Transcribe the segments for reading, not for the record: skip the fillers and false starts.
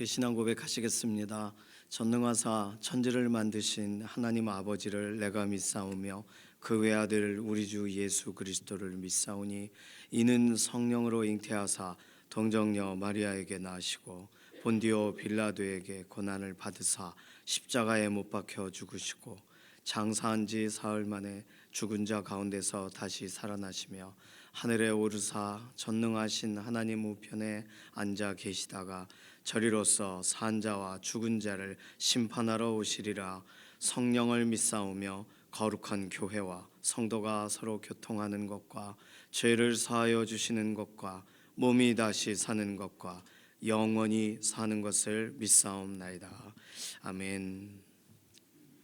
함께 신앙 고백하시겠습니다. 전능하사 천지를 만드신 하나님 아버지를 내가 믿사오며 그 외아들 우리 주 예수 그리스도를 믿사오니 이는 성령으로 잉태하사 동정녀 마리아에게 나시고 본디오 빌라도에게 고난을 받으사 십자가에 못 박혀 죽으시고 장사한 지 사흘 만에 죽은 자 가운데서 다시 살아나시며 하늘에 오르사 전능하신 하나님 우편에 앉아 계시다가 저리로서 산 자와 죽은 자를 심판하러 오시리라. 성령을 믿사오며 거룩한 교회와 성도가 서로 교통하는 것과 죄를 사하여 주시는 것과 몸이 다시 사는 것과 영원히 사는 것을 믿사옵나이다. 아멘.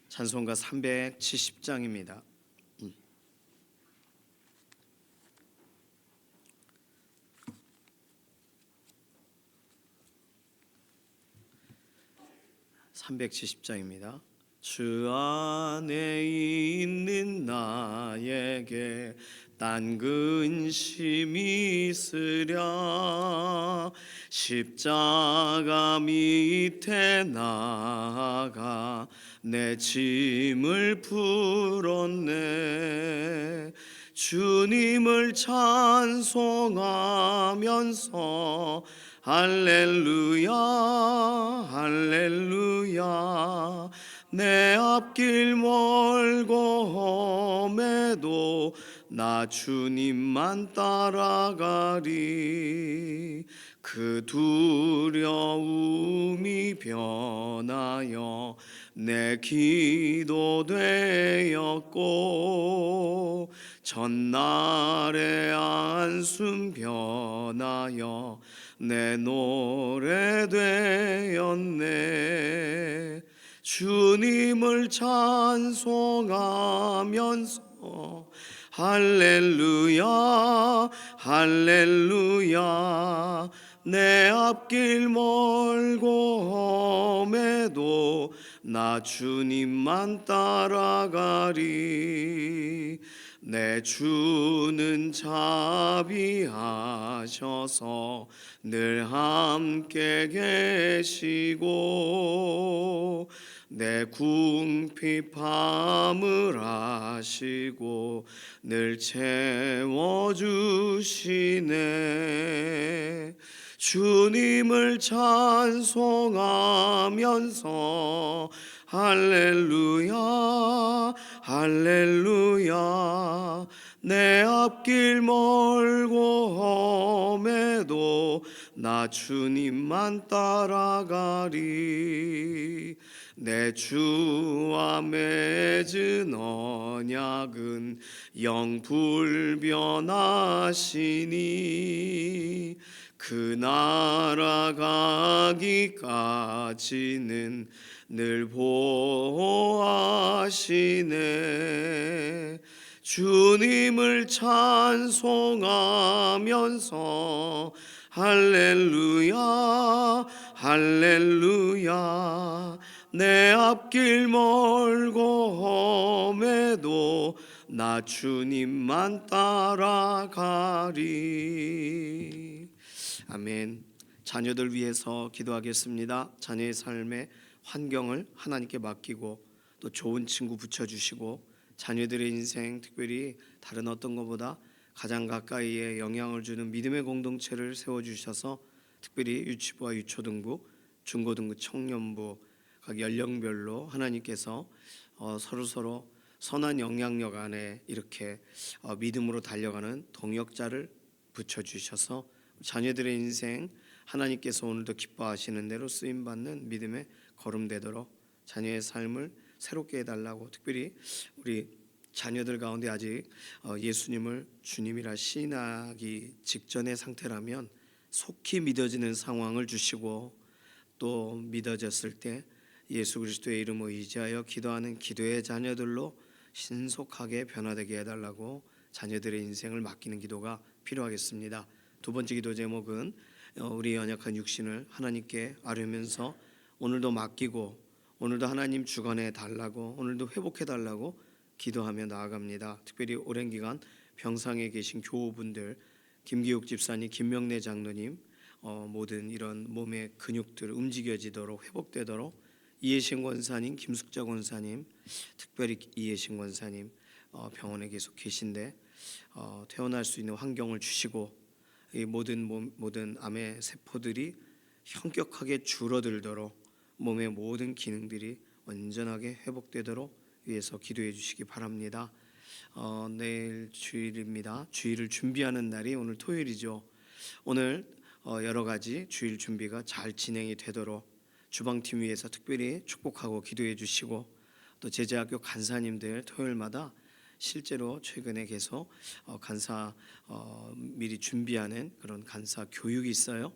찬송가 370장입니다. 370장입니다. 주 안에 있는 나에게 딴 근심이 있으랴. 십자가 밑에 나아가 내 짐을 풀었네. 주님을 찬송하면서 할렐루야 할렐루야. 내 앞길 멀고 험해도 나 주님만 따라가리. 그 두려움이 변하여 내 기도 되었고 전날의 안숨 변하여 내 노래 되었네. 주님을 찬송하면서 할렐루야 할렐루야. 내 앞길 멀고 험해도 나 주님만 따라가리. 내 주는 자비하셔서 늘 함께 계시고 내 궁핍함을 아시고 늘 채워주시네. 주님을 찬송하면서 할렐루야 할렐루야. 내 앞길 멀고 험해도 나 주님만 따라가리. 내 주와 맺은 언약은 영 불변하시니 그 나라 가기까지는 늘 보호하시네. 주님을 찬송하면서 할렐루야 할렐루야. 내 앞길 멀고 험해도 나 주님만 따라가리. 아멘. 자녀들 위해서 기도하겠습니다. 자녀의 삶의 환경을 하나님께 맡기고 또 좋은 친구 붙여주시고 자녀들의 인생, 특별히 다른 어떤 것보다 가장 가까이에 영향을 주는 믿음의 공동체를 세워주셔서 특별히 유치부와 유초등부, 중고등부, 청년부 각 연령별로 하나님께서 서로 선한 영향력 안에 이렇게 믿음으로 달려가는 동역자를 붙여주셔서 자녀들의 인생 하나님께서 오늘도 기뻐하시는 대로 쓰임받는 믿음의 걸음되도록 자녀의 삶을 새롭게 해달라고, 특별히 우리 자녀들 가운데 아직 예수님을 주님이라 시인하기 직전의 상태라면 속히 믿어지는 상황을 주시고 또 믿어졌을 때 예수 그리스도의 이름을 의지하여 기도하는 기도의 자녀들로 신속하게 변화되게 해달라고 자녀들의 인생을 맡기는 기도가 필요하겠습니다. 두 번째 기도 제목은 우리 연약한 육신을 하나님께 아뢰면서 오늘도 맡기고 오늘도 하나님 주관해 달라고, 오늘도 회복해 달라고 기도하며 나아갑니다. 특별히 오랜 기간 병상에 계신 교우분들, 김기욱 집사님, 김명래 장로님, 모든 이런 몸의 근육들 움직여지도록 회복되도록 이해신 권사님, 김숙자 권사님, 특별히 이해신 권사님 병원에 계속 계신데 퇴원할 수 있는 환경을 주시고 이 모든 암의 세포들이 현격하게 줄어들도록 몸의 모든 기능들이 온전하게 회복되도록 위해서 기도해 주시기 바랍니다. 내일 주일입니다. 주일을 준비하는 날이 오늘 토요일이죠. 오늘 여러 가지 주일 준비가 잘 진행이 되도록 주방팀 위해서 특별히 축복하고 기도해 주시고 또 제자학교 간사님들 토요일마다 실제로 최근에 계속 간사 미리 준비하는 그런 간사 교육이 있어요.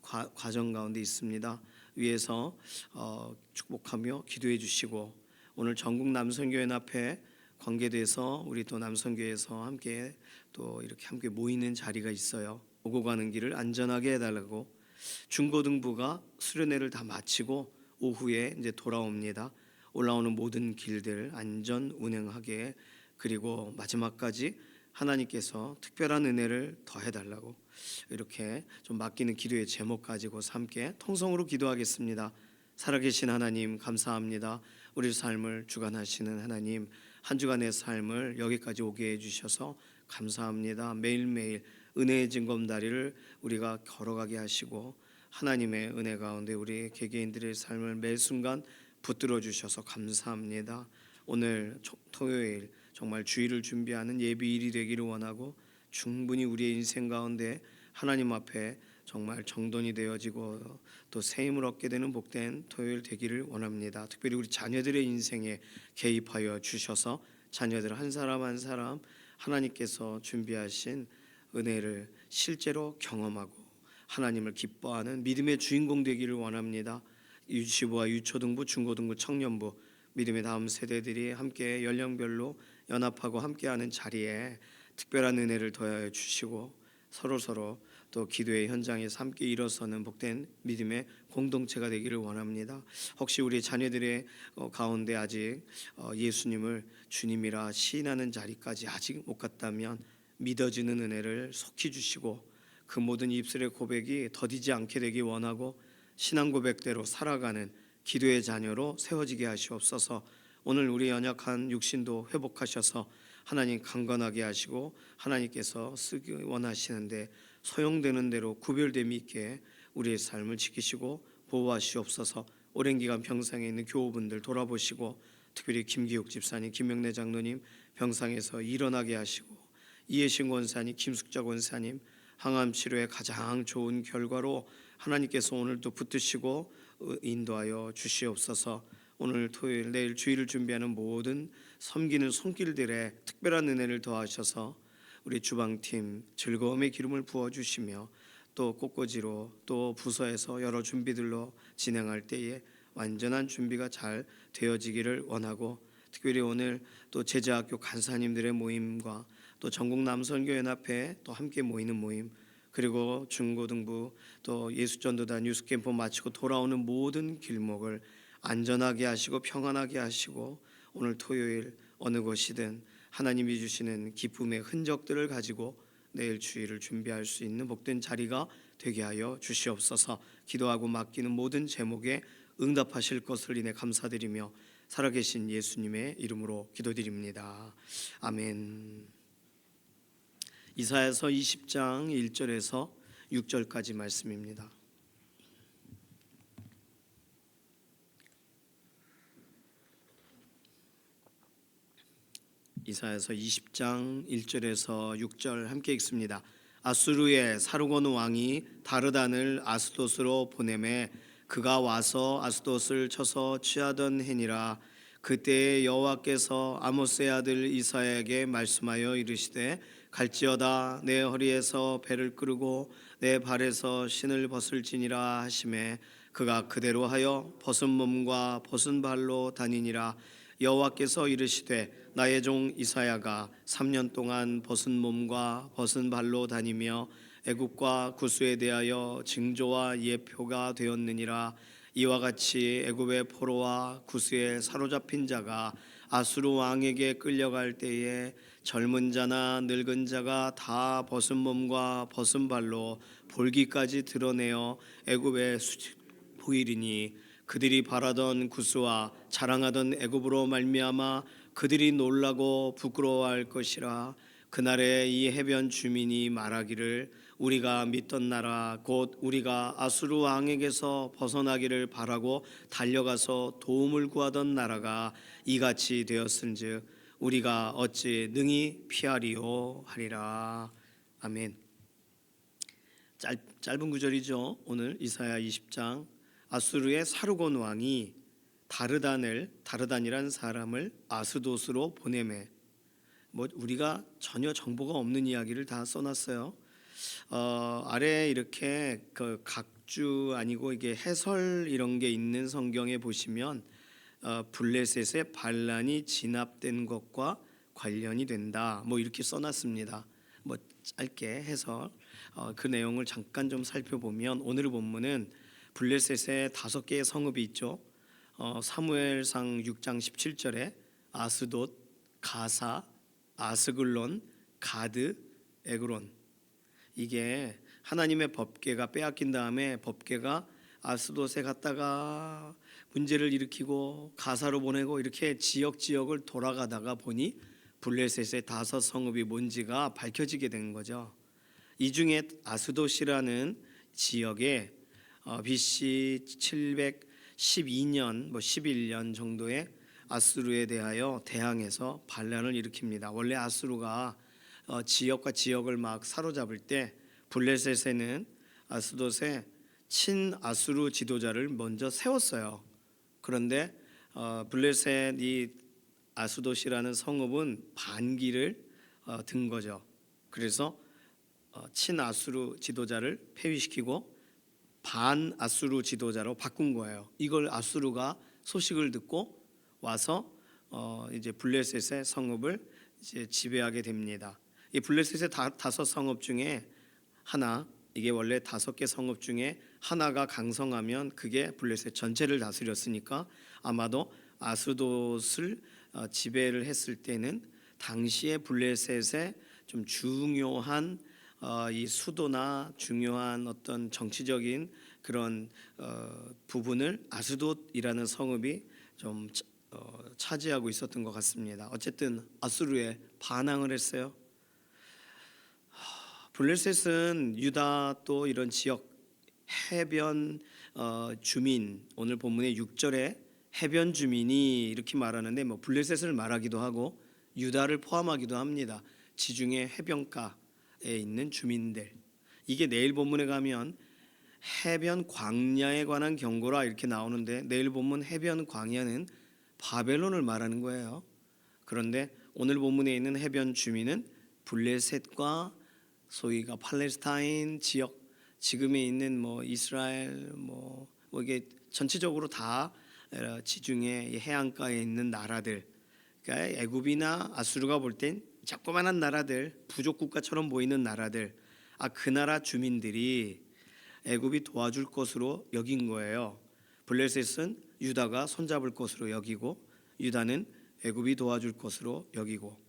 과정 가운데 있습니다. 위에서 축복하며 기도해 주시고 오늘 전국 남성교연합회 관계돼서 우리 또 남성교회에서 함께 또 이렇게 함께 모이는 자리가 있어요. 오고 가는 길을 안전하게 해달라고 중고등부가 수련회를 다 마치고 오후에 이제 돌아옵니다. 올라오는 모든 길들 안전 운행하게 그리고 마지막까지 하나님께서 특별한 은혜를 더해달라고 이렇게 좀 맡기는 기도의 제목 가지고서 함께 통성으로 기도하겠습니다. 살아계신 하나님 감사합니다. 우리 삶을 주관하시는 하나님 한 주간의 삶을 여기까지 오게 해주셔서 감사합니다. 매일매일 은혜의 징검다리를 우리가 걸어가게 하시고 하나님의 은혜 가운데 우리 개개인들의 삶을 매 순간 붙들어 주셔서 감사합니다. 오늘 토요일 정말 주일을 준비하는 예비일이 되기를 원하고 충분히 우리의 인생 가운데 하나님 앞에 정말 정돈이 되어지고 또 새 힘을 얻게 되는 복된 토요일 되기를 원합니다. 특별히 우리 자녀들의 인생에 개입하여 주셔서 자녀들 한 사람 한 사람 하나님께서 준비하신 은혜를 실제로 경험하고 하나님을 기뻐하는 믿음의 주인공 되기를 원합니다. 유치부와 유초등부, 중고등부, 청년부 믿음의 다음 세대들이 함께 연령별로 연합하고 함께하는 자리에 특별한 은혜를 더하여 주시고 서로 또 기도의 현장에서 함께 일어서는 복된 믿음의 공동체가 되기를 원합니다. 혹시 우리 자녀들의 가운데 아직 예수님을 주님이라 시인하는 자리까지 아직 못 갔다면 믿어지는 은혜를 속히 주시고 그 모든 입술의 고백이 더디지 않게 되기 원하고 신앙 고백대로 살아가는 기도의 자녀로 세워지게 하시옵소서. 오늘 우리 연약한 육신도 회복하셔서 하나님 강건하게 하시고 하나님께서 쓰기 원하시는데 소용되는 대로 구별됨이 있게 우리의 삶을 지키시고 보호하시옵소서. 오랜 기간 병상에 있는 교우분들 돌아보시고 특별히 김기욱 집사님, 김명래 장로님 병상에서 일어나게 하시고 이해신 권사님, 김숙자 권사님 항암 치료의 가장 좋은 결과로 하나님께서 오늘도 붙드시고 인도하여 주시옵소서. 오늘 토요일 내일 주일을 준비하는 모든 섬기는 손길들에 특별한 은혜를 더하셔서 우리 주방팀 즐거움의 기름을 부어주시며 또 꽃꽂이로 또 부서에서 여러 준비들로 진행할 때에 완전한 준비가 잘 되어지기를 원하고 특별히 오늘 또 제자학교 간사님들의 모임과 또 전국 남성교연합회 또 함께 모이는 모임 그리고 중고등부 또 예수전도단 뉴스캠프 마치고 돌아오는 모든 길목을 안전하게 하시고 평안하게 하시고 오늘 토요일 어느 곳이든 하나님이 주시는 기쁨의 흔적들을 가지고 내일 주일을 준비할 수 있는 복된 자리가 되게 하여 주시옵소서. 기도하고 맡기는 모든 제목에 응답하실 것을 인해 감사드리며 살아계신 예수님의 이름으로 기도드립니다. 아멘. 이사야서 20장 1절에서 6절까지 말씀입니다. 이사야서 20장 1절에서 6절 함께 읽습니다. 아수르의 사르곤 왕이 다르단을 아스돗으로 보내매 그가 와서 아스돗을 쳐서 취하던 해니라. 그때에 여호와께서 아모스의 아들 이사야에게 말씀하여 이르시되 갈지어다 내 허리에서 배를 끄르고 내 발에서 신을 벗을지니라 하시매 그가 그대로 하여 벗은 몸과 벗은 발로 다니니라. 여호와께서 이르시되 나의 종 이사야가 3년 동안 벗은 몸과 벗은 발로 다니며 애굽과 구스에 대하여 징조와 예표가 되었느니라. 이와 같이 애굽의 포로와 구스에 사로잡힌 자가 아수르 왕에게 끌려갈 때에 젊은 자나 늙은 자가 다 벗은 몸과 벗은 발로 볼기까지 드러내어 애굽에 보이리니 그들이 바라던 구스와 자랑하던 애굽으로 말미암아 그들이 놀라고 부끄러워할 것이라. 그날에 이 해변 주민이 말하기를 우리가 믿던 나라 곧 우리가 아수르 왕에게서 벗어나기를 바라고 달려가서 도움을 구하던 나라가 이같이 되었은즉 우리가 어찌 능히 피하리요 하리라. 아멘. 짧은 구절이죠. 오늘 이사야 20장. 아수르의 사르곤 왕이 다르단이란 사람을 아스돗으로 보내매. 우리가 전혀 정보가 없는 이야기를 다 써놨어요. 아래 이렇게 그 각주 아니고 이게 해설 이런 게 있는 성경에 보시면 블레셋의 반란이 진압된 것과 관련이 된다. 이렇게 써놨습니다. 짧게 해설. 그 내용을 잠깐 좀 살펴보면 오늘 본문은 블레셋의 5개의 성읍이 있죠. 사무엘상 6장 17절에 아스돗, 가사, 아스글론, 가드, 에그론. 이게 하나님의 법궤가 빼앗긴 다음에 법궤가 아스돗에 갔다가 문제를 일으키고 가사로 보내고 이렇게 지역을 돌아가다가 보니 블레셋의 5 성읍이 뭔지가 밝혀지게 된 거죠. 이 중에 아스돗이라는 지역에 BC 712년 11년 정도에 아수르에 대하여 대항해서 반란을 일으킵니다. 원래 아수르가 지역과 지역을 막 사로잡을 때 블레셋에는 아스돗에 친아수르 지도자를 먼저 세웠어요. 그런데 블레셋 이 아스돗이라는 성읍은 반기를 든 거죠. 그래서 친아수르 지도자를 폐위시키고 반아수르 지도자로 바꾼 거예요. 이걸 아수르가 소식을 듣고 와서 이제 블레셋의 성읍을 이제 지배하게 됩니다. 이 블레셋의 5 성읍 중에 하나, 이게 원래 5개 성읍 중에 하나가 강성하면 그게 블레셋 전체를 다스렸으니까 아마도 아스돗을 지배를 했을 때는 당시에 블레셋의 좀 중요한 이 수도나 중요한 어떤 정치적인 그런 부분을 아스돗이라는 성읍이 좀 차지하고 있었던 것 같습니다. 어쨌든 아수르에 반항을 했어요. 블레셋은 유다 또 이런 지역 해변 주민, 오늘 본문의 6절에 해변 주민이 이렇게 말하는데 블레셋을 말하기도 하고 유다를 포함하기도 합니다. 지중해 해변가에 있는 주민들. 이게 내일 본문에 가면 해변 광야에 관한 경고라 이렇게 나오는데 내일 본문 해변 광야는 바벨론을 말하는 거예요. 그런데 오늘 본문에 있는 해변 주민은 블레셋과 소위가 팔레스타인 지역, 지금에 있는 이스라엘 이게 전체적으로 다 지중해 해안가에 있는 나라들. 그러니까 애굽이나 아수르가 볼 땐 조그만한 나라들, 부족 국가처럼 보이는 나라들. 그 나라 주민들이 애굽이 도와줄 것으로 여긴 거예요. 블레셋은 유다가 손잡을 것으로 여기고 유다는 애굽이 도와줄 것으로 여기고,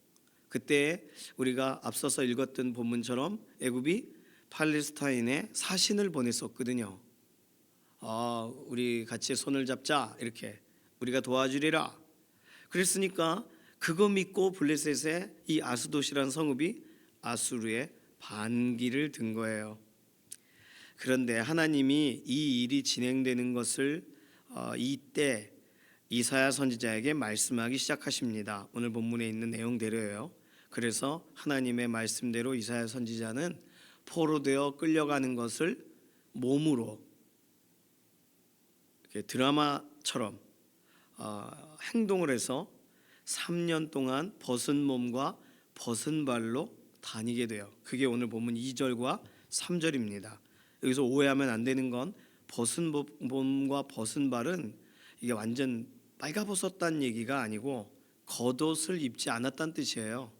그때 우리가 앞서서 읽었던 본문처럼 애굽이 팔레스타인에 사신을 보냈었거든요. 우리 같이 손을 잡자, 이렇게 우리가 도와주리라. 그랬으니까 그거 믿고 블레셋의 이 아스돗이라는 성읍이 아수르의 반기를 든 거예요. 그런데 하나님이 이 일이 진행되는 것을 이때 이사야 선지자에게 말씀하기 시작하십니다. 오늘 본문에 있는 내용대로예요. 그래서 하나님의 말씀대로 이사야 선지자는 포로되어 끌려가는 것을 몸으로 드라마처럼 행동을 해서 3년 동안 벗은 몸과 벗은 발로 다니게 돼요. 그게 오늘 본문 2절과 3절입니다. 여기서 오해하면 안 되는 건 벗은 몸과 벗은 발은 이게 완전 빨가벗었다는 얘기가 아니고 겉옷을 입지 않았다는 뜻이에요.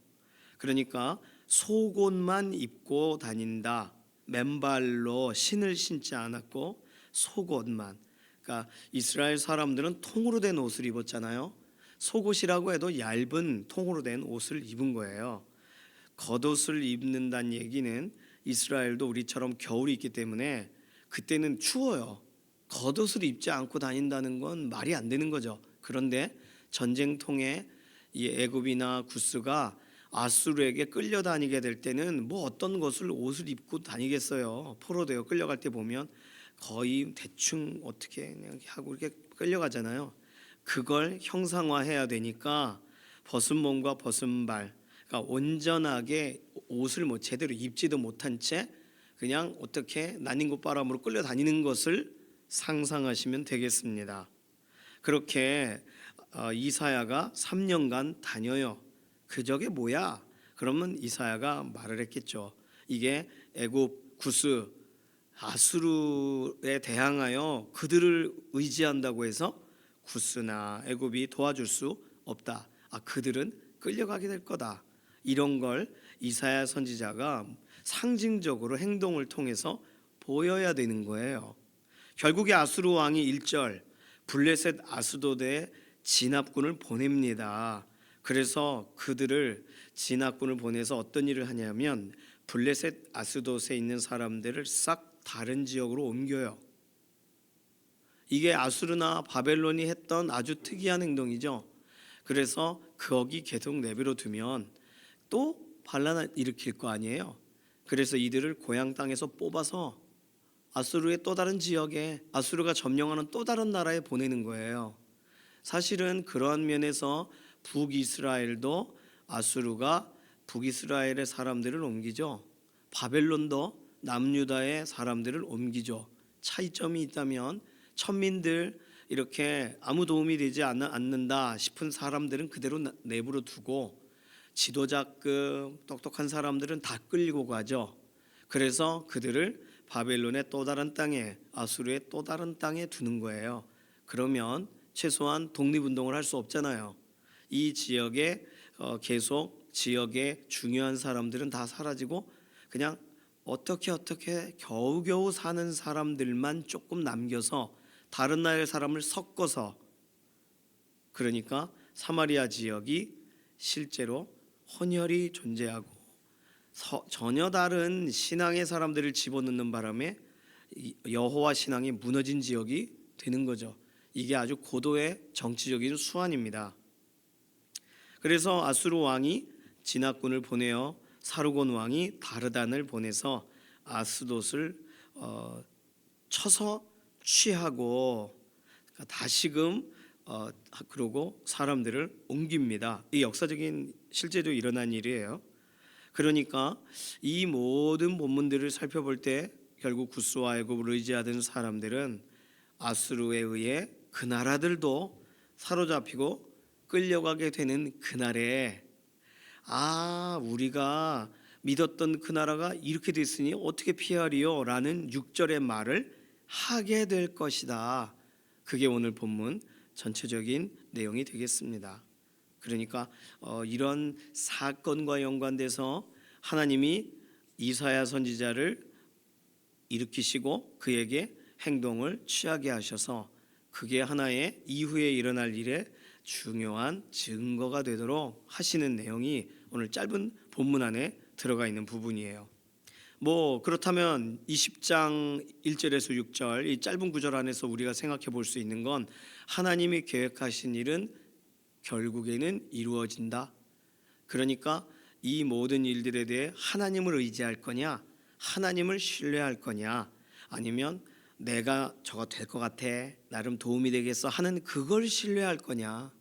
그러니까 속옷만 입고 다닌다. 맨발로 신을 신지 않았고 속옷만. 그러니까 이스라엘 사람들은 통으로 된 옷을 입었잖아요. 속옷이라고 해도 얇은 통으로 된 옷을 입은 거예요. 겉옷을 입는다는 얘기는 이스라엘도 우리처럼 겨울이 있기 때문에 그때는 추워요. 겉옷을 입지 않고 다닌다는 건 말이 안 되는 거죠. 그런데 전쟁통에 이 애굽이나 구스가 아수르에게 끌려다니게 될 때는 뭐 어떤 것을 옷을 입고 다니겠어요. 포로되어 끌려갈 때 보면 거의 대충 어떻게 그냥 하고 이렇게 끌려가잖아요. 그걸 형상화해야 되니까 벗은 몸과 벗은 발, 그러니까 온전하게 옷을 뭐 제대로 입지도 못한 채 그냥 어떻게 난임굿바람으로 끌려다니는 것을 상상하시면 되겠습니다. 그렇게 이사야가 3년간 다녀요. 그저게 뭐야? 그러면 이사야가 말을 했겠죠. 이게 애굽 구스 아수르에 대항하여 그들을 의지한다고 해서 구스나 애굽이 도와줄 수 없다. 그들은 끌려가게 될 거다. 이런 걸 이사야 선지자가 상징적으로 행동을 통해서 보여야 되는 거예요. 결국에 아수르 왕이 1절 블레셋 아스도드에 진압군을 보냅니다. 그래서 그들을 진압군을 보내서 어떤 일을 하냐면 블레셋 아스도스에 있는 사람들을 싹 다른 지역으로 옮겨요. 이게 아수르나 바벨론이 했던 아주 특이한 행동이죠. 그래서 거기 계속 내버려 두면 또 반란을 일으킬 거 아니에요. 그래서 이들을 고향 땅에서 뽑아서 아수르의 또 다른 지역에 아수르가 점령하는 또 다른 나라에 보내는 거예요. 사실은 그러한 면에서 북이스라엘도 아수르가 북이스라엘의 사람들을 옮기죠. 바벨론도 남유다의 사람들을 옮기죠. 차이점이 있다면 천민들 이렇게 아무 도움이 되지 않는다 싶은 사람들은 그대로 내버려 두고 지도자급 똑똑한 사람들은 다 끌리고 가죠. 그래서 그들을 바벨론의 또 다른 땅에 아수르의 또 다른 땅에 두는 거예요. 그러면 최소한 독립운동을 할 수 없잖아요. 이 지역에 계속 지역의 중요한 사람들은 다 사라지고 그냥 어떻게 겨우겨우 사는 사람들만 조금 남겨서 다른 나라의 사람을 섞어서, 그러니까 사마리아 지역이 실제로 혼혈이 존재하고 전혀 다른 신앙의 사람들을 집어넣는 바람에 여호와 신앙이 무너진 지역이 되는 거죠. 이게 아주 고도의 정치적인 수완입니다. 그래서 아수르 왕이 진압군을 보내어 사르곤 왕이 다르단을 보내서 아스돗을 쳐서 취하고 다시금 그러고 사람들을 옮깁니다. 이 역사적인 실제로 일어난 일이에요. 그러니까 이 모든 본문들을 살펴볼 때 결국 구스와 애굽을 의지하던 사람들은 아수르에 의해 그 나라들도 사로잡히고 끌려가게 되는 그날에 우리가 믿었던 그 나라가 이렇게 됐으니 어떻게 피하리요? 라는 6절의 말을 하게 될 것이다. 그게 오늘 본문 전체적인 내용이 되겠습니다. 그러니까 이런 사건과 연관돼서 하나님이 이사야 선지자를 일으키시고 그에게 행동을 취하게 하셔서 그게 하나의 이후에 일어날 일의 중요한 증거가 되도록 하시는 내용이 오늘 짧은 본문 안에 들어가 있는 부분이에요. 그렇다면 20장 1절에서 6절 이 짧은 구절 안에서 우리가 생각해 볼 수 있는 건 하나님이 계획하신 일은 결국에는 이루어진다. 그러니까 이 모든 일들에 대해 하나님을 의지할 거냐, 하나님을 신뢰할 거냐, 아니면 내가 저거 될 것 같아, 나름 도움이 되겠어 하는 그걸 신뢰할 거냐,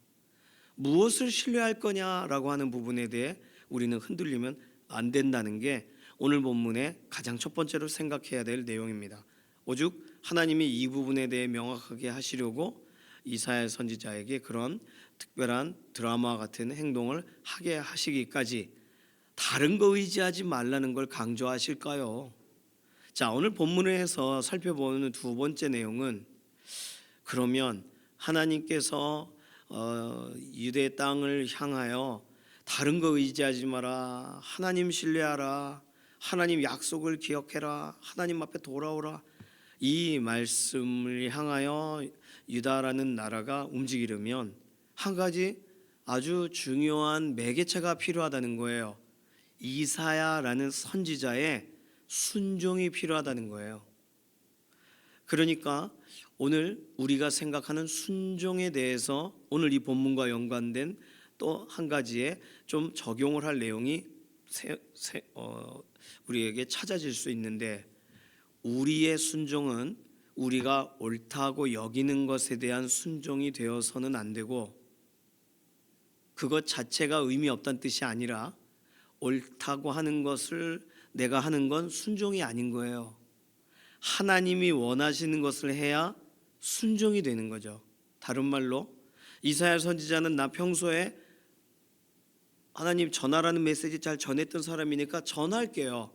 무엇을 신뢰할 거냐라고 하는 부분에 대해 우리는 흔들리면 안 된다는 게 오늘 본문의 가장 첫 번째로 생각해야 될 내용입니다. 오죽 하나님이 이 부분에 대해 명확하게 하시려고 이사야 선지자에게 그런 특별한 드라마 같은 행동을 하게 하시기까지 다른 거 의지하지 말라는 걸 강조하실까요? 자, 오늘 본문에서 살펴보는 두 번째 내용은 그러면 하나님께서 유대 땅을 향하여 다른 거 의지하지 마라, 하나님 신뢰하라, 하나님 약속을 기억해라, 하나님 앞에 돌아오라, 이 말씀을 향하여 유다라는 나라가 움직이려면 한 가지 아주 중요한 매개체가 필요하다는 거예요. 이사야라는 선지자의 순종이 필요하다는 거예요. 그러니까 오늘 우리가 생각하는 순종에 대해서 오늘 이 본문과 연관된 또 한 가지에 좀 적용을 할 내용이 우리에게 찾아질 수 있는데, 우리의 순종은 우리가 옳다고 여기는 것에 대한 순종이 되어서는 안 되고, 그것 자체가 의미 없다는 뜻이 아니라 옳다고 하는 것을 내가 하는 건 순종이 아닌 거예요. 하나님이 원하시는 것을 해야 순종이 되는 거죠. 다른 말로 이사야 선지자는 나 평소에 하나님 전하라는 메시지 잘 전했던 사람이니까 전할게요.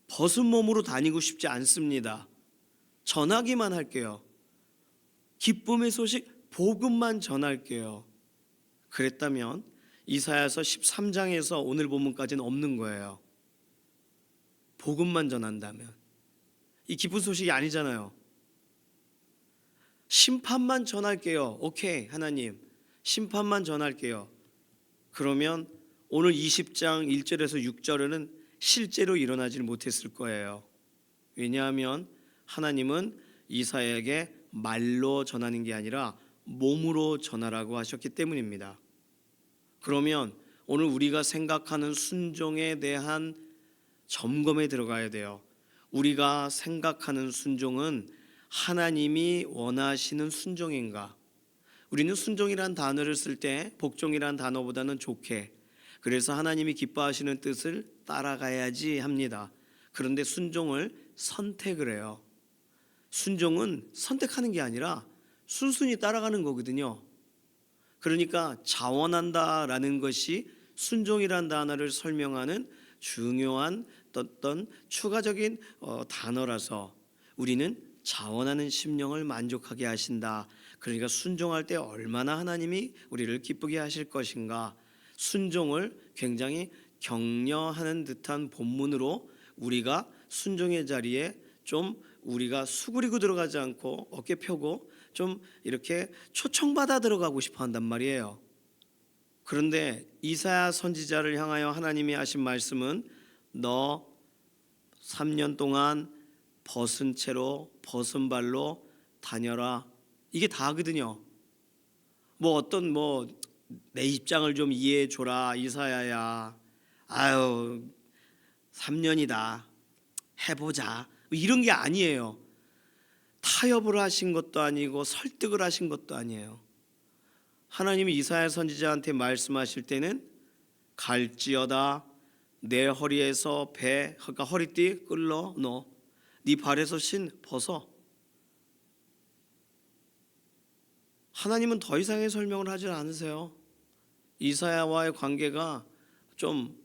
벗은 몸으로 다니고 싶지 않습니다. 전하기만 할게요. 기쁨의 소식, 복음만 전할게요. 그랬다면 이사야서 13장에서 오늘 본문까지는 없는 거예요. 복음만 전한다면. 이 기쁜 소식이 아니잖아요. 심판만 전할게요. 오케이, 하나님 심판만 전할게요. 그러면 오늘 20장 1절에서 6절에는 실제로 일어나질 못했을 거예요. 왜냐하면 하나님은 이사야에게 말로 전하는 게 아니라 몸으로 전하라고 하셨기 때문입니다. 그러면 오늘 우리가 생각하는 순종에 대한 점검에 들어가야 돼요. 우리가 생각하는 순종은 하나님이 원하시는 순종인가? 우리는 순종이란 단어를 쓸 때 복종이란 단어보다는 좋게, 그래서 하나님이 기뻐하시는 뜻을 따라가야지 합니다. 그런데 순종을 선택을 해요. 순종은 선택하는 게 아니라 순순히 따라가는 거거든요. 그러니까 자원한다라는 것이 순종이란 단어를 설명하는 중요한 어떤 추가적인 단어라서 우리는 자원하는 심령을 만족하게 하신다. 그러니까 순종할 때 얼마나 하나님이 우리를 기쁘게 하실 것인가, 순종을 굉장히 격려하는 듯한 본문으로 우리가 순종의 자리에 좀 우리가 수그리고 들어가지 않고 어깨 펴고 좀 이렇게 초청받아 들어가고 싶어 한단 말이에요. 그런데 이사야 선지자를 향하여 하나님이 하신 말씀은 너 3년 동안 벗은 채로 벗은 발로 다녀라. 이게 다거든요. 어떤 내 입장을 좀 이해해 줘라 이사야야. 아유 3년이다 해보자 이런 게 아니에요. 타협을 하신 것도 아니고 설득을 하신 것도 아니에요. 하나님이 이사야 선지자한테 말씀하실 때는 갈지어다 내 허리에서 그러니까 허리띠 끌러 너, 네 발에서 신 벗어. 하나님은 더 이상의 설명을 하지 않으세요. 이사야와의 관계가 좀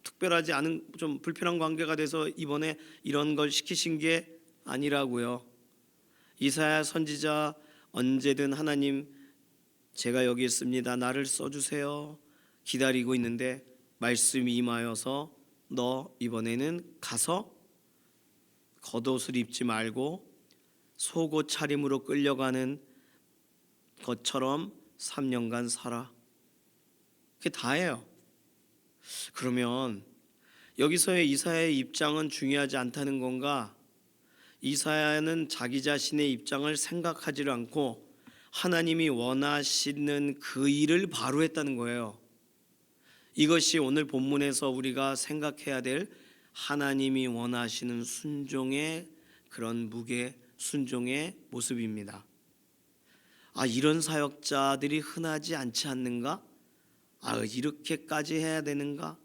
특별하지 않은 좀 불편한 관계가 돼서 이번에 이런 걸 시키신 게 아니라고요. 이사야 선지자 언제든 하나님 제가 여기 있습니다. 나를 써주세요. 기다리고 있는데 말씀이 임하여서 너 이번에는 가서 겉옷을 입지 말고 속옷 차림으로 끌려가는 것처럼 3년간 살아. 그게 다예요. 그러면 여기서의 이사야의 입장은 중요하지 않다는 건가? 이사야는 자기 자신의 입장을 생각하지 않고 하나님이 원하시는 그 일을 바로 했다는 거예요. 이것이 오늘 본문에서 우리가 생각해야 될 하나님이 원하시는 순종의 그런 순종의 모습입니다. 이런 사역자들이 흔하지 않지 않는가? 이렇게까지 해야 되는가?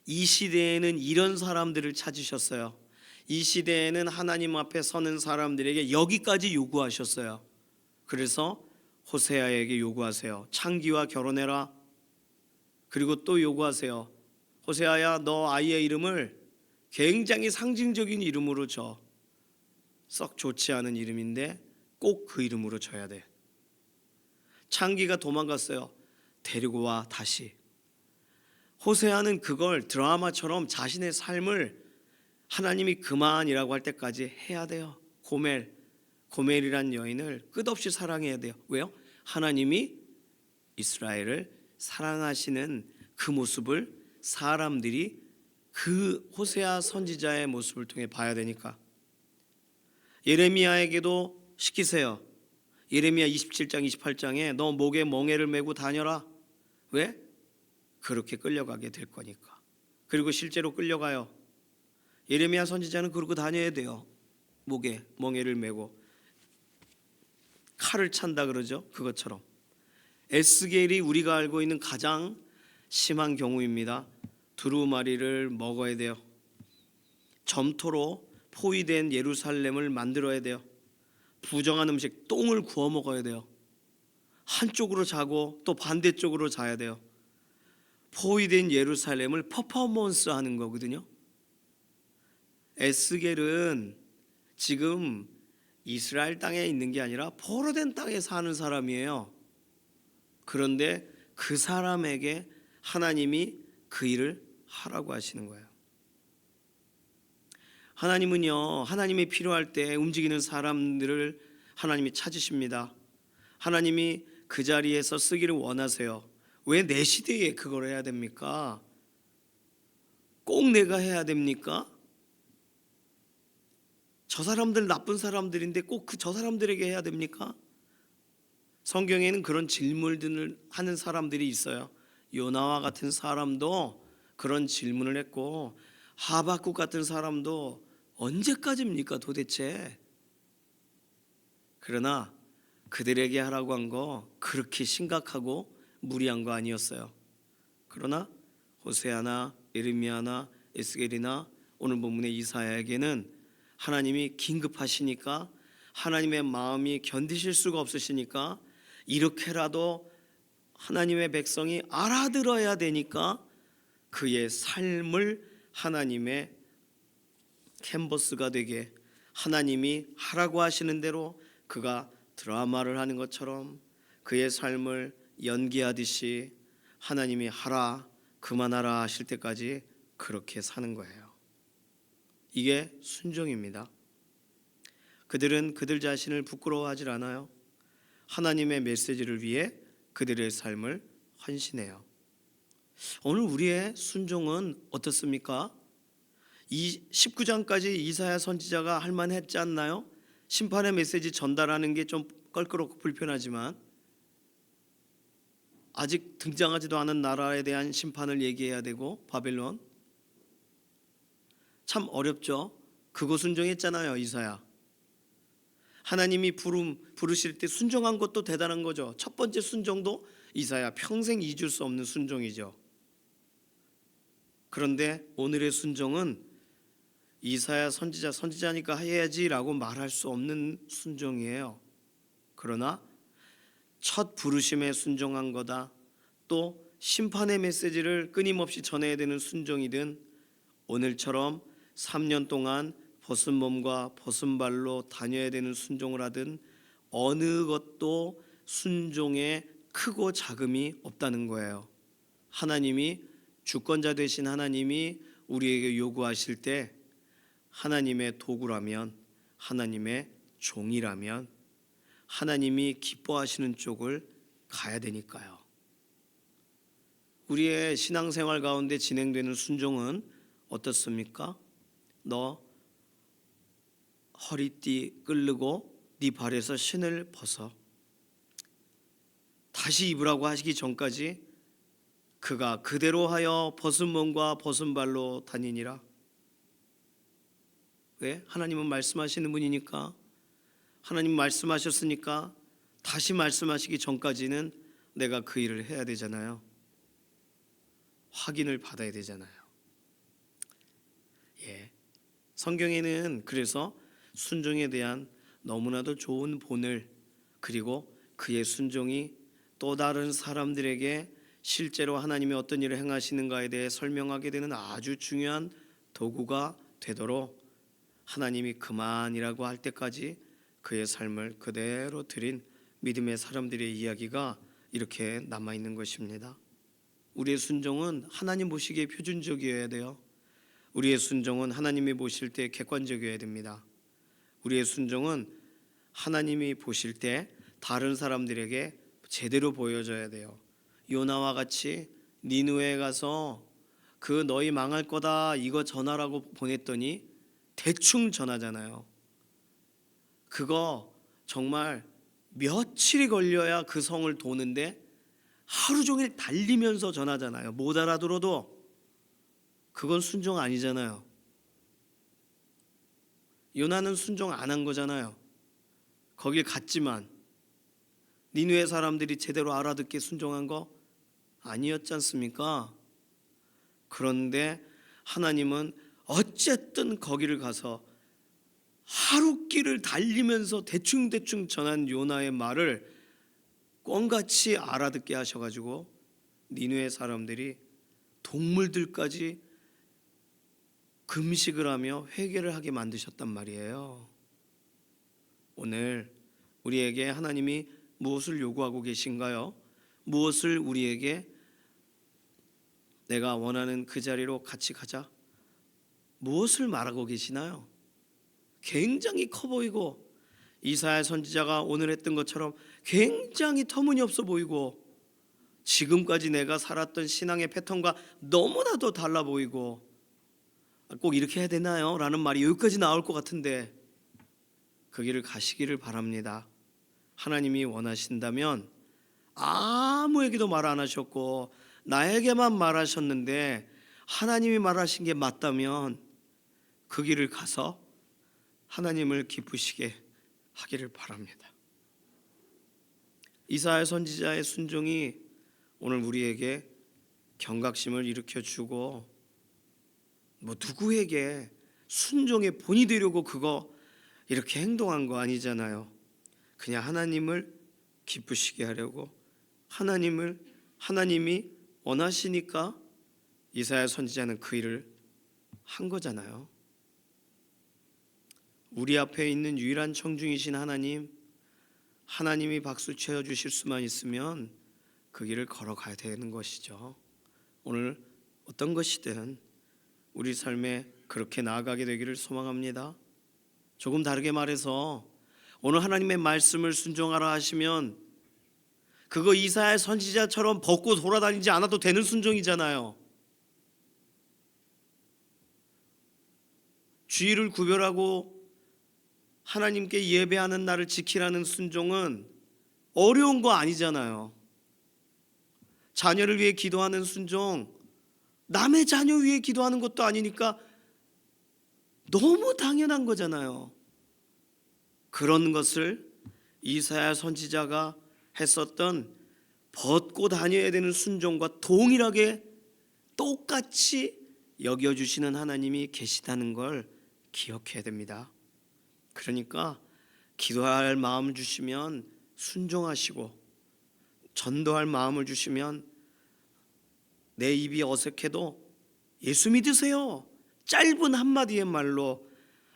이 시대에는 이런 사람들을 찾으셨어요. 이 시대에는 하나님 앞에 서는 사람들에게 여기까지 요구하셨어요. 그래서 호세아에게 요구하세요. 창기와 결혼해라. 그리고 또 요구하세요. 호세아야, 너 아이의 이름을 굉장히 상징적인 이름으로 줘. 썩 좋지 않은 이름인데 꼭 그 이름으로 줘야 돼. 창기가 도망갔어요. 데리고 와 다시. 호세아는 그걸 드라마처럼 자신의 삶을 하나님이 그만이라고 할 때까지 해야 돼요. 고멜이란 여인을 끝없이 사랑해야 돼요. 왜요? 하나님이 이스라엘을 사랑하시는 그 모습을 사람들이 그 호세아 선지자의 모습을 통해 봐야 되니까 예레미야에게도 시키세요. 예레미야 27장 28장에 너 목에 멍에를 메고 다녀라. 왜? 그렇게 끌려가게 될 거니까. 그리고 실제로 끌려가요. 예레미야 선지자는 그러고 다녀야 돼요. 목에 멍에를 메고 칼을 찬다 그러죠. 그것처럼 에스겔이 우리가 알고 있는 가장 심한 경우입니다. 두루마리를 먹어야 돼요. 점토로 포위된 예루살렘을 만들어야 돼요. 부정한 음식, 똥을 구워 먹어야 돼요. 한쪽으로 자고 또 반대쪽으로 자야 돼요. 포위된 예루살렘을 퍼포먼스 하는 거거든요. 에스겔은 지금 이스라엘 땅에 있는 게 아니라 포로된 땅에 사는 사람이에요. 그런데 그 사람에게 하나님이 그 일을 하라고 하시는 거예요. 하나님은요, 하나님이 필요할 때 움직이는 사람들을 하나님이 찾으십니다. 하나님이 그 자리에서 쓰기를 원하세요. 왜 내 시대에 그걸 해야 됩니까? 꼭 내가 해야 됩니까? 저 사람들 나쁜 사람들인데 꼭 저 사람들에게 해야 됩니까? 성경에는 그런 질문을 하는 사람들이 있어요. 요나와 같은 사람도 그런 질문을 했고 하박국 같은 사람도 언제까지입니까 도대체? 그러나 그들에게 하라고 한 거 그렇게 심각하고 무리한 거 아니었어요. 그러나 호세아나 예레미야나 에스겔이나 오늘 본문의 이사야에게는 하나님이 긴급하시니까 하나님의 마음이 견디실 수가 없으시니까 이렇게라도 하나님의 백성이 알아들어야 되니까 그의 삶을 하나님의 캔버스가 되게 하나님이 하라고 하시는 대로 그가 드라마를 하는 것처럼 그의 삶을 연기하듯이 하나님이 하라 그만하라 하실 때까지 그렇게 사는 거예요. 이게 순종입니다. 그들은 그들 자신을 부끄러워하지 않아요. 하나님의 메시지를 위해 그들의 삶을 헌신해요. 오늘 우리의 순종은 어떻습니까? 이 19장까지 이사야 선지자가 할 만했지 않나요? 심판의 메시지 전달하는 게 좀 껄끄럽고 불편하지만 아직 등장하지도 않은 나라에 대한 심판을 얘기해야 되고 바벨론 참 어렵죠. 그거 순종했잖아요. 이사야. 하나님이 부르실 때 순종한 것도 대단한 거죠. 첫 번째 순종도 이사야 평생 잊을 수 없는 순종이죠. 그런데 오늘의 순종은 이사야 선지자니까 해야지라고 말할 수 없는 순종이에요. 그러나 첫 부르심에 순종한 거다. 또 심판의 메시지를 끊임없이 전해야 되는 순종이든 오늘처럼 3년 동안 벗은 몸과 벗은 발로 다녀야 되는 순종을 하든 어느 것도 순종에 크고 작음이 없다는 거예요. 하나님이 주권자 되신 하나님이 우리에게 요구하실 때 하나님의 도구라면 하나님의 종이라면 하나님이 기뻐하시는 쪽을 가야 되니까요. 우리의 신앙생활 가운데 진행되는 순종은 어떻습니까? 너 허리띠 끌르고 네 발에서 신을 벗어 다시 입으라고 하시기 전까지 그가 그대로 하여 벗은 몸과 벗은 발로 다니니라. 왜? 하나님은 말씀하시는 분이니까 하나님 말씀하셨으니까 다시 말씀하시기 전까지는 내가 그 일을 해야 되잖아요. 확인을 받아야 되잖아요. 성경에는 그래서 순종에 대한 너무나도 좋은 본을 그리고 그의 순종이 또 다른 사람들에게 실제로 하나님이 어떤 일을 행하시는가에 대해 설명하게 되는 아주 중요한 도구가 되도록 하나님이 그만이라고 할 때까지 그의 삶을 그대로 드린 믿음의 사람들의 이야기가 이렇게 남아있는 것입니다. 우리의 순종은 하나님 보시기에 표준적이어야 돼요. 우리의 순종은 하나님이 보실 때 객관적이어야 됩니다. 우리의 순종은 하나님이 보실 때 다른 사람들에게 제대로 보여져야 돼요. 요나와 같이 니느웨에 가서 그 너희 망할 거다 이거 전하라고 보냈더니 대충 전하잖아요. 그거 정말 며칠이 걸려야 그 성을 도는데 하루 종일 달리면서 전하잖아요. 못 알아들어도 그건 순종 아니잖아요. 요나는 순종 안 한 거잖아요. 거길 갔지만 니느웨 사람들이 제대로 알아듣게 순종한 거 아니었지 않습니까? 그런데 하나님은 어쨌든 거기를 가서 하루 길을 달리면서 대충대충 전한 요나의 말을 꿩같이 알아듣게 하셔가지고 니느웨 사람들이 동물들까지 금식을 하며 회개를 하게 만드셨단 말이에요. 오늘 우리에게 하나님이 무엇을 요구하고 계신가요? 무엇을 우리에게 내가 원하는 그 자리로 같이 가자, 무엇을 말하고 계시나요? 굉장히 커 보이고 이사야 선지자가 오늘 했던 것처럼 굉장히 터무니없어 보이고 지금까지 내가 살았던 신앙의 패턴과 너무나도 달라 보이고 꼭 이렇게 해야 되나요? 라는 말이 여기까지 나올 것 같은데 그 길을 가시기를 바랍니다. 하나님이 원하신다면 아무에게도 말 안 하셨고 나에게만 말하셨는데 하나님이 말하신 게 맞다면 그 길을 가서 하나님을 기쁘시게 하기를 바랍니다. 이사야 선지자의 순종이 오늘 우리에게 경각심을 일으켜주고 누구에게 순종의 본이 되려고 그거 이렇게 행동한 거 아니잖아요. 그냥 하나님을 기쁘시게 하려고 하나님이 원하시니까 이사야 선지자는 그 일을 한 거잖아요. 우리 앞에 있는 유일한 청중이신 하나님이 박수 쳐주실 수만 있으면 그 길을 걸어가야 되는 것이죠. 오늘 어떤 것이든 우리 삶에 그렇게 나아가게 되기를 소망합니다. 조금 다르게 말해서 오늘 하나님의 말씀을 순종하라 하시면 그거 이사야 선지자처럼 벗고 돌아다니지 않아도 되는 순종이잖아요. 주의를 구별하고 하나님께 예배하는 날을 지키라는 순종은 어려운 거 아니잖아요. 자녀를 위해 기도하는 순종, 남의 자녀 위해 기도하는 것도 아니니까 너무 당연한 거잖아요. 그런 것을 이사야 선지자가 했었던 벗고 다녀야 되는 순종과 동일하게 똑같이 여겨주시는 하나님이 계시다는 걸 기억해야 됩니다. 그러니까 기도할 마음을 주시면 순종하시고 전도할 마음을 주시면 내 입이 어색해도 예수 믿으세요, 짧은 한마디의 말로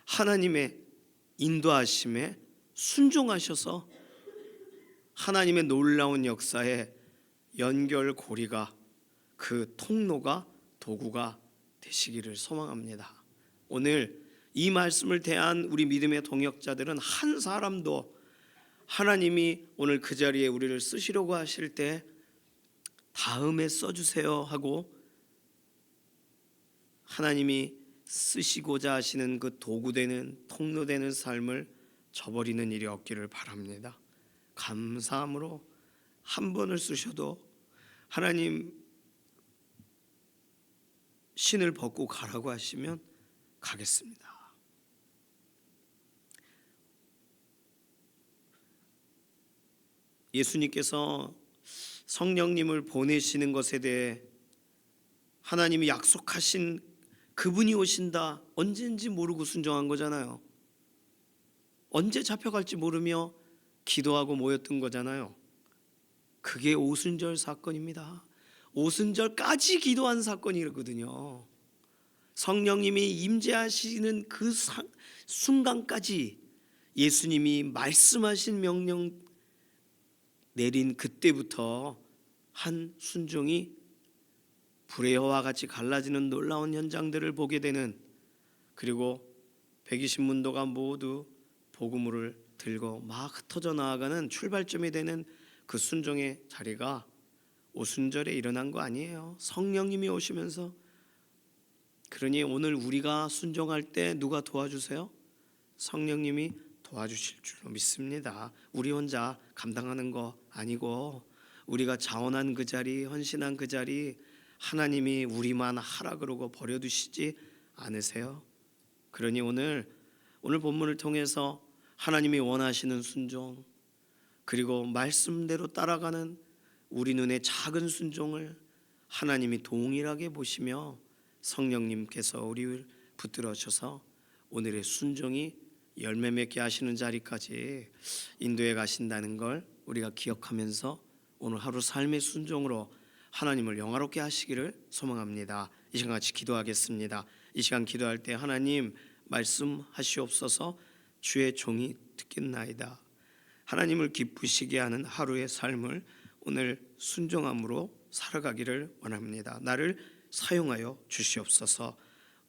하나님의 인도하심에 순종하셔서 하나님의 놀라운 역사에 연결고리가, 그 통로가, 도구가 되시기를 소망합니다. 오늘 이 말씀을 대한 우리 믿음의 동역자들은 한 사람도 하나님이 오늘 그 자리에 우리를 쓰시려고 하실 때 다음에 써주세요 하고 하나님이 쓰시고자 하시는 그 도구되는 통로되는 삶을 저버리는 일이 없기를 바랍니다. 감사함으로 한 번을 쓰셔도 하나님 신을 벗고 가라고 하시면 가겠습니다. 예수님께서 성령님을 보내시는 것에 대해 하나님이 약속하신 그분이 오신다, 언제인지 모르고 순종한 거잖아요. 언제 잡혀갈지 모르며 기도하고 모였던 거잖아요. 그게 오순절 사건입니다. 오순절까지 기도한 사건이거든요. 성령님이 임재하시는 그 순간까지 예수님이 말씀하신 명령 내린 그때부터 한 순종이 불의 여와 같이 갈라지는 놀라운 현장들을 보게 되는, 그리고 120문도가 모두 복음을 들고 막 흩어져 나아가는 출발점이 되는 그 순종의 자리가 오순절에 일어난 거 아니에요. 성령님이 오시면서. 그러니 오늘 우리가 순종할 때 누가 도와주세요? 성령님이 도와주실 줄로 믿습니다. 우리 혼자 감당하는 거 아니고 우리가 자원한 그 자리, 헌신한 그 자리 하나님이 우리만 하라 그러고 버려두시지 않으세요? 그러니 오늘 본문을 통해서 하나님이 원하시는 순종, 그리고 말씀대로 따라가는 우리 눈의 작은 순종을 하나님이 동일하게 보시며 성령님께서 우리를 붙들어 주셔서 오늘의 순종이 열매 맺게 하시는 자리까지 인도해 가신다는 걸 우리가 기억하면서 오늘 하루 삶의 순종으로 하나님을 영화롭게 하시기를 소망합니다. 이 시간 같이 기도하겠습니다. 이 시간 기도할 때 하나님 말씀하시옵소서. 주의 종이 듣겠나이다. 하나님을 기쁘시게 하는 하루의 삶을 오늘 순종함으로 살아가기를 원합니다. 나를 사용하여 주시옵소서.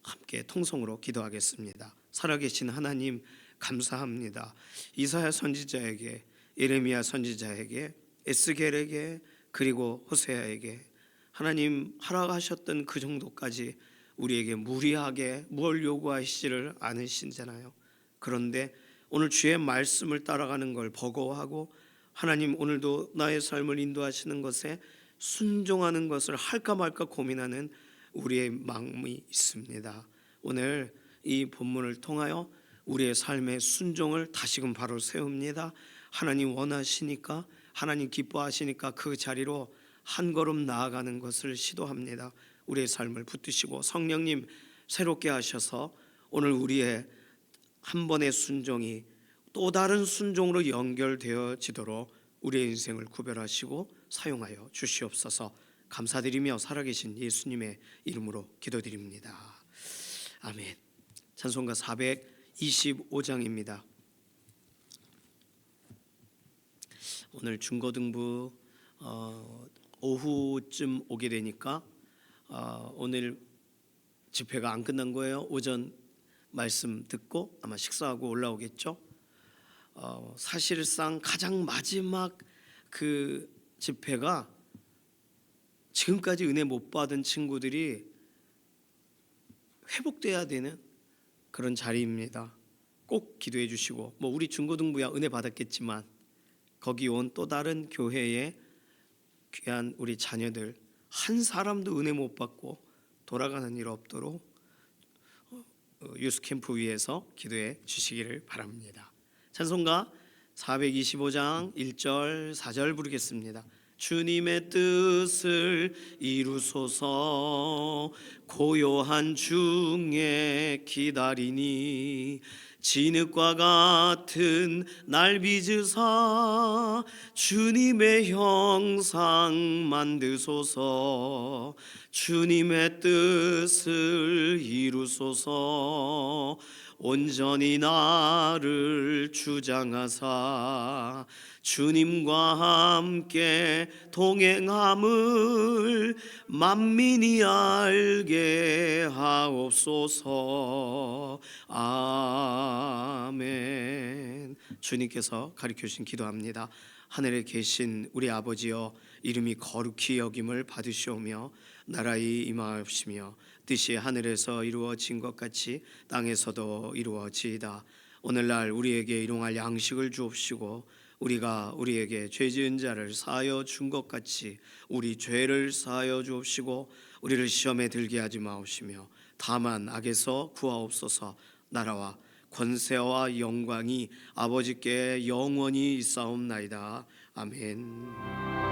함께 통성으로 기도하겠습니다. 살아계신 하나님 감사합니다. 이사야 선지자에게, 예레미야 선지자에게, 에스겔에게, 그리고 호세아에게 하나님 허락하셨던 그 정도까지 우리에게 무리하게 뭘 요구하시지를 않으신잖아요. 그런데 오늘 주의 말씀을 따라가는 걸 버거워하고 하나님 오늘도 나의 삶을 인도하시는 것에 순종하는 것을 할까 말까 고민하는 우리의 마음이 있습니다. 오늘 이 본문을 통하여 우리의 삶의 순종을 다시금 바로 세웁니다. 하나님 원하시니까, 하나님 기뻐하시니까 그 자리로 한 걸음 나아가는 것을 시도합니다. 우리의 삶을 붙드시고 성령님 새롭게 하셔서 오늘 우리의 한 번의 순종이 또 다른 순종으로 연결되어지도록 우리의 인생을 구별하시고 사용하여 주시옵소서. 감사드리며 살아계신 예수님의 이름으로 기도드립니다. 아멘. 찬송가 425장입니다. 오늘 중고등부 오후쯤 오게 되니까 오늘 집회가 안 끝난 거예요. 오전 말씀 듣고 아마 식사하고 올라오겠죠. 사실상 가장 마지막 그 집회가 지금까지 은혜 못 받은 친구들이 회복돼야 되는 그런 자리입니다. 꼭 기도해 주시고, 우리 중고등부야 은혜 받았겠지만 거기 온 또 다른 교회의 귀한 우리 자녀들 한 사람도 은혜 못 받고 돌아가는 일 없도록 유스캠프 위에서 기도해 주시기를 바랍니다. 찬송가 425장 1절 4절 부르겠습니다. 주님의 뜻을 이루소서. 고요한 중에 기다리니 진흙과 같은 날 빚으사 주님의 형상 만드소서. 주님의 뜻을 이루소서. 온전히 나를 주장하사 주님과 함께 동행함을 만민이 알게 하옵소서. 아멘. 주님께서 가르쳐 주신 기도합니다. 하늘에 계신 우리 아버지여, 이름이 거룩히 여김을 받으시오며 나라의 임하옵시며 뜻이 하늘에서 이루어진 것 같이 땅에서도 이루어지이다. 오늘날 우리에게 일용할 양식을 주옵시고 우리가 우리에게 죄 지은 자를 사하여 준 것 같이 우리 죄를 사하여 주옵시고 우리를 시험에 들게 하지 마옵시며 다만 악에서 구하옵소서. 나라와 권세와 영광이 아버지께 영원히 있사옵나이다. 아멘.